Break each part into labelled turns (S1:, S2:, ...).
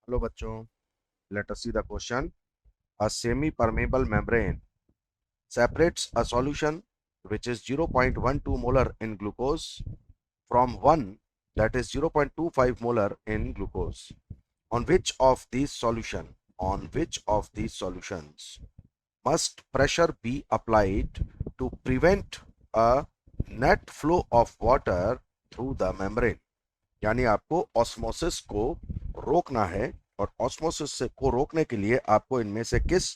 S1: Hello बच्चों, let us see the question. A semi-permeable membrane separates a solution which is 0.12 molar in glucose from one that is 0.25 molar in glucose. On which of these solutions must pressure be applied to prevent a net flow of water through the membrane? यानी आपको osmosis को रोकना है और osmosis से को रोकने के लिए आपको इनमें से किस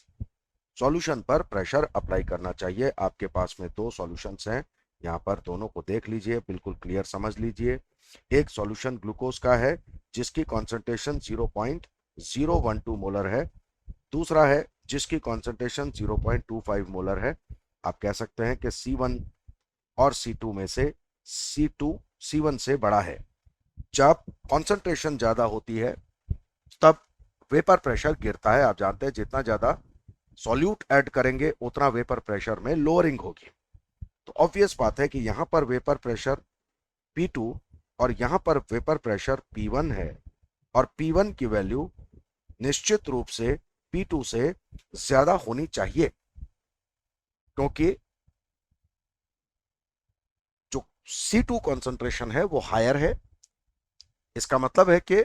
S1: सॉल्यूशन पर प्रेशर अप्लाई करना चाहिए। आपके पास में दो सॉल्यूशंस हैं, यहाँ पर दोनों को देख लीजिए, बिल्कुल क्लियर समझ लीजिए। एक सॉल्यूशन ग्लूकोज का है जिसकी कॉन्सेंट्रेशन 0.012 मोलर है, दूसरा है जिसकी कॉन्सेंट्रेशन 0.25 मोलर है। आप कह सकते हैं कि C1 और C2 में से C2 C1 से बड़ा है। जब कॉन्सेंट्रेशन ज्यादा होती है तब वेपर प्रेशर गिरता है। आप जानते हैं जितना ज्यादा सॉल्यूट ऐड करेंगे उतना वेपर प्रेशर में लोअरिंग होगी। तो ऑब्वियस बात है कि यहां पर वेपर प्रेशर P2 और यहां पर वेपर प्रेशर P1 है और P1 की वैल्यू निश्चित रूप से P2 से ज्यादा होनी चाहिए, क्योंकि जो C2 कॉन्सेंट्रेशन है वो हायर है। इसका मतलब है कि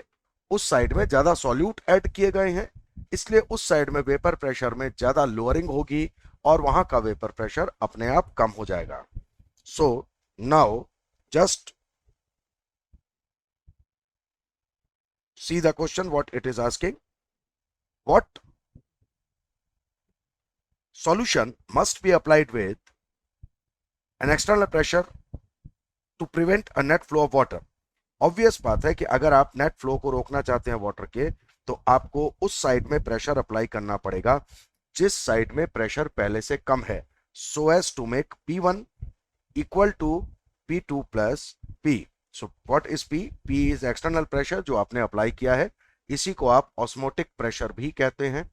S1: उस साइड में ज्यादा सॉल्यूट ऐड किए गए हैं, इसलिए उस साइड में वेपर प्रेशर में ज्यादा लोअरिंग होगी और वहां का वेपर प्रेशर अपने आप कम हो जाएगा। So now just see the question what it is asking. What solution must be applied with an external pressure to prevent a net flow of water? Obvious बात है कि अगर आप नेट फ्लो को रोकना चाहते हैं वाटर के, तो आपको उस साइड में प्रेशर अप्लाई करना पड़ेगा जिस साइड में प्रेशर पहले से कम है, so as to make P1 equal to P2 plus P। So what is P? P is external pressure जो आपने अप्लाई किया है। इसी को आप ऑस्मोटिक प्रेशर भी कहते हैं।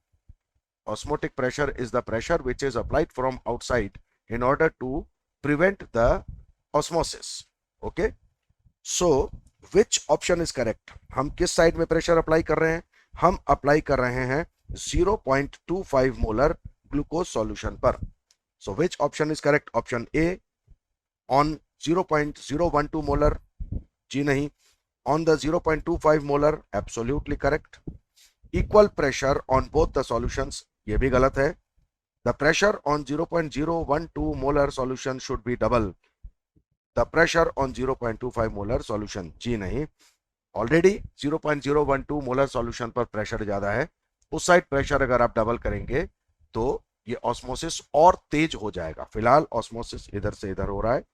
S1: Osmotic pressure is the pressure which is applied from outside in order to prevent the osmosis. Okay, so which option is correct? हम किस साइड में प्रेशर अप्लाई कर रहे हैं? हम अप्लाई कर रहे हैं 0.25 मोलर ग्लूकोज सॉल्यूशन पर। so which option is correct? Option A on 0.012 molar? जी नहीं। on the 0.25 molar? absolutely correct। equal pressure on both the solutions? ये भी गलत है। The pressure on 0.012 molar solution should be double the pressure on 0.25 molar solution। जी नहीं। Already 0.012 molar solution पर pressure ज्यादा है, उस साइड प्रेशर अगर आप डबल करेंगे तो ये ऑस्मोसिस और तेज हो जाएगा। फिलहाल ऑस्मोसिस इधर से इधर हो रहा है,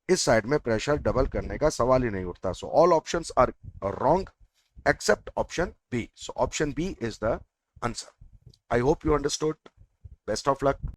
S1: इस साइड में प्रेशर डबल करने का सवाल ही नहीं उठता। So all options are wrong except option B. So option B is the answer. I hope you understood. Best of luck.